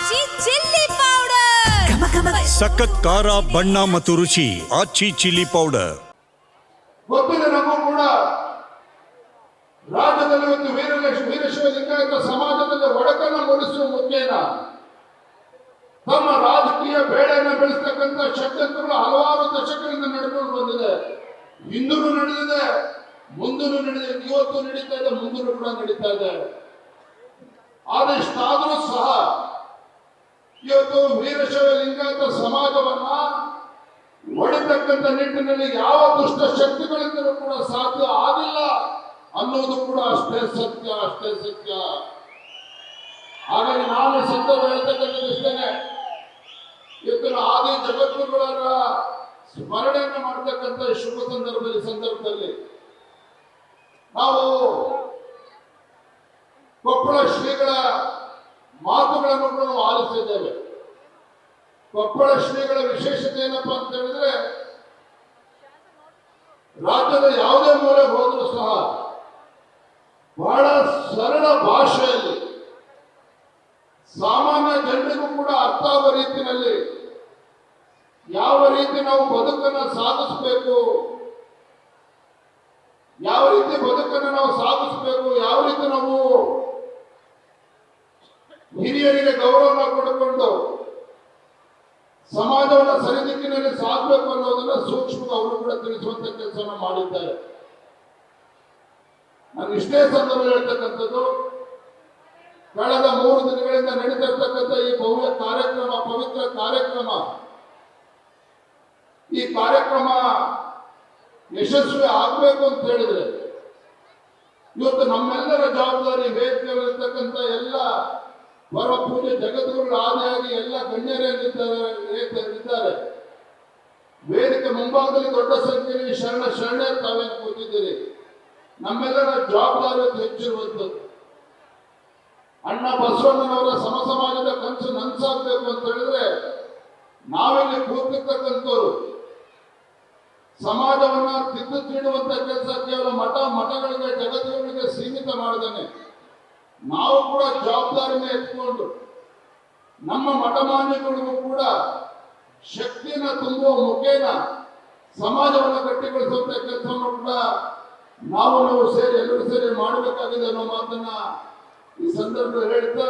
ಆಚಿ chilli powder ಸಖತ್ ಖಾರ ಬಣ್ಣ ಮತ್ತು ರುಚಿ ಆಚಿ ಚಿಲ್ಲಿ ಪೌಡರ್. ಗೊತ್ತಿದೆ ನಮಗೂ ಕೂಡ ರಾಜ್ಯದಲ್ಲಿ ಒಂದು ವೀರಶೈವ ಲಿಂಗಾಯತ ಸಮಾಜದಲ್ಲಿ ಒಡಕನ್ನು ಮೂಡಿಸುವ ಮುಖೇನ ತಮ್ಮ ರಾಜಕೀಯ ಬೇಳೆಯನ್ನು ಬೆಳೆಸ್ತಕ್ಕಂಥ ಷಡ್ಯಂತ್ರಗಳು ಹಲವಾರು ದಶಕಗಳಿಂದ ನಡೆದುಕೊಂಡು ಬಂದಿದೆ. ಹಿಂದೂ ನಡೆದಿದೆ, ಮುಂದೂ ನಡೆದಿದೆ, ಇವತ್ತು ನಡೀತಾ ಇದೆ, ಮುಂದೂ ಕೂಡ ನಡೀತಾ ಇದೆ. ಆದಷ್ಟಾದರೂ ಸಹ ಇವತ್ತು ವೀರಶೈವ ಲಿಂಗಾಯತ ಸಮಾಜವನ್ನ ಒಡೆತಕ್ಕಂಥ ನಿಟ್ಟಿನಲ್ಲಿ ಯಾವ ದುಷ್ಟ ಶಕ್ತಿಗಳಿಂದಲೂ ಕೂಡ ಸಾಧ್ಯ ಆಗಿಲ್ಲ ಅನ್ನೋದು ಕೂಡ ಅಷ್ಟೇ ಸತ್ಯ, ಅಷ್ಟೇ ಸತ್ಯ. ಹಾಗಾಗಿ ನಾನು ಸಂದರ್ಭ ಹೇಳ್ತಕ್ಕಂಥದ್ದು ಇಷ್ಟೇನೆ, ಇವತ್ತಿನ ಆದಿ ಜಗದ್ಗುರುಗಳ ಸ್ಮರಣೆಯನ್ನು ಮಾಡ್ತಕ್ಕಂಥ ಶುಭ ಸಂದರ್ಭದಲ್ಲಿ ನಾವು ಕೊಪ್ಪಳ ಶ್ರೀಗಳ ಮಾತುಗಳನ್ನು ಕೂಡ ನಾವು ಆಲಿಸಿದ್ದೇವೆ. ಕೊಪ್ಪಳ ಶ್ರೀಗಳ ವಿಶೇಷತೆ ಏನಪ್ಪಾ ಅಂತ ಹೇಳಿದ್ರೆ, ರಾಜ್ಯದ ಯಾವುದೇ ಮೂಲೆಗೆ ಹೋದರೂ ಸಹ ಬಹಳ ಸರಳ ಭಾಷೆಯಲ್ಲಿ ಸಾಮಾನ್ಯ ಜನರಿಗೂ ಕೂಡ ಅರ್ಥ ಆಗುವ ರೀತಿಯಲ್ಲಿ ಯಾವ ರೀತಿ ನಾವು ಬದುಕನ್ನು ಸಾಗಿಸಬೇಕು, ಯಾವ ರೀತಿ ಬದುಕನ್ನು ನಾವು ಸಾಗಿಸಬೇಕು, ಯಾವ ರೀತಿ ನಾವು ಹಿರಿಯರಿಗೆ ಗೌರವನ ಕೊಡಿಕೊಂಡು ಸಮಾಜವನ್ನು ಸರಿದಿಕ್ಕಿನಲ್ಲಿ ಸಾಗಬೇಕು ಅನ್ನೋದನ್ನ ಸೂಕ್ಷ್ಮ ಅವರು ಕೂಡ ತಿಳಿಸುವಂತ ಕೆಲಸವನ್ನು ಮಾಡಿದ್ದಾರೆ. ನಾನು ಇಷ್ಟೇ ಸಂದರ್ಭ ಹೇಳ್ತಕ್ಕಂಥದ್ದು, ಕಳೆದ 3 ದಿನಗಳಿಂದ ನಡೀತಾ ಇರ್ತಕ್ಕಂಥ ಈ ಭವ್ಯ ಕಾರ್ಯಕ್ರಮ, ಪವಿತ್ರ ಕಾರ್ಯಕ್ರಮ, ಈ ಕಾರ್ಯಕ್ರಮ ಯಶಸ್ವಿ ಆಗ್ಬೇಕು ಅಂತ ಹೇಳಿದ್ರೆ ಇವತ್ತು ನಮ್ಮೆಲ್ಲರ ಜವಾಬ್ದಾರಿ. ವೇದಿಕೆಯಲ್ಲಿರ್ತಕ್ಕಂಥ ಎಲ್ಲ ವರ ಪೂಜೆ ಜಗದ್ಗುರುಗಳ ಆದಿಯಾಗಿ ಎಲ್ಲ ಗಣ್ಯರೇನಿದ್ದಾರೆ, ವೇದಿಕೆ ಮುಂಭಾಗದಲ್ಲಿ ದೊಡ್ಡ ಸಂಖ್ಯೆಯಲ್ಲಿ ಶರಣರು ತಾವೇನು ಕೂತಿದ್ದೀರಿ. ನಮ್ಮೆಲ್ಲರ ಜವಾಬ್ದಾರಿ ಹೆಚ್ಚಿರುವಂಥದ್ದು. ಅಣ್ಣ ಬಸವಣ್ಣನವರ ಸಮ ಸಮಾಜದ ಕನಸು ನನಸಾಗಬೇಕು ಅಂತ ಹೇಳಿದ್ರೆ ನಾವಿಲ್ಲಿ ಕೂತಿರ್ತಕ್ಕಂಥವ್ರು ಸಮಾಜವನ್ನ ತಿದ್ದುತ್ತಿಡುವಂತ ಕೆಲಸ ಕೇವಲ ಮಠಗಳಿಗೆ ಜಗತ್ತುಗಳಿಗೆ ಸೀಮಿತ ಮಾಡದೇನೆ ನಾವು ಕೂಡ ಜವಾಬ್ದಾರಿನ ಎತ್ಕೊಂಡು ನಮ್ಮ ಮಠಮಾನ್ಯಗಳಿಗೂ ಕೂಡ ಶಕ್ತಿಯನ್ನು ತುಂಬುವ ಮುಖೇನ ಸಮಾಜವನ್ನು ಗಟ್ಟಿಗೊಳಿಸುವಂತ ಕೆಲಸವನ್ನು ಕೂಡ ನಾವು ಸೇರಿ ಎಲ್ಲರೂ ಸೇರಿ ಮಾಡಬೇಕಾಗಿದೆ ಅನ್ನೋ ಮಾತನ್ನ ಈ ಸಂದರ್ಭದಲ್ಲಿ ಹೇಳ್ತಾ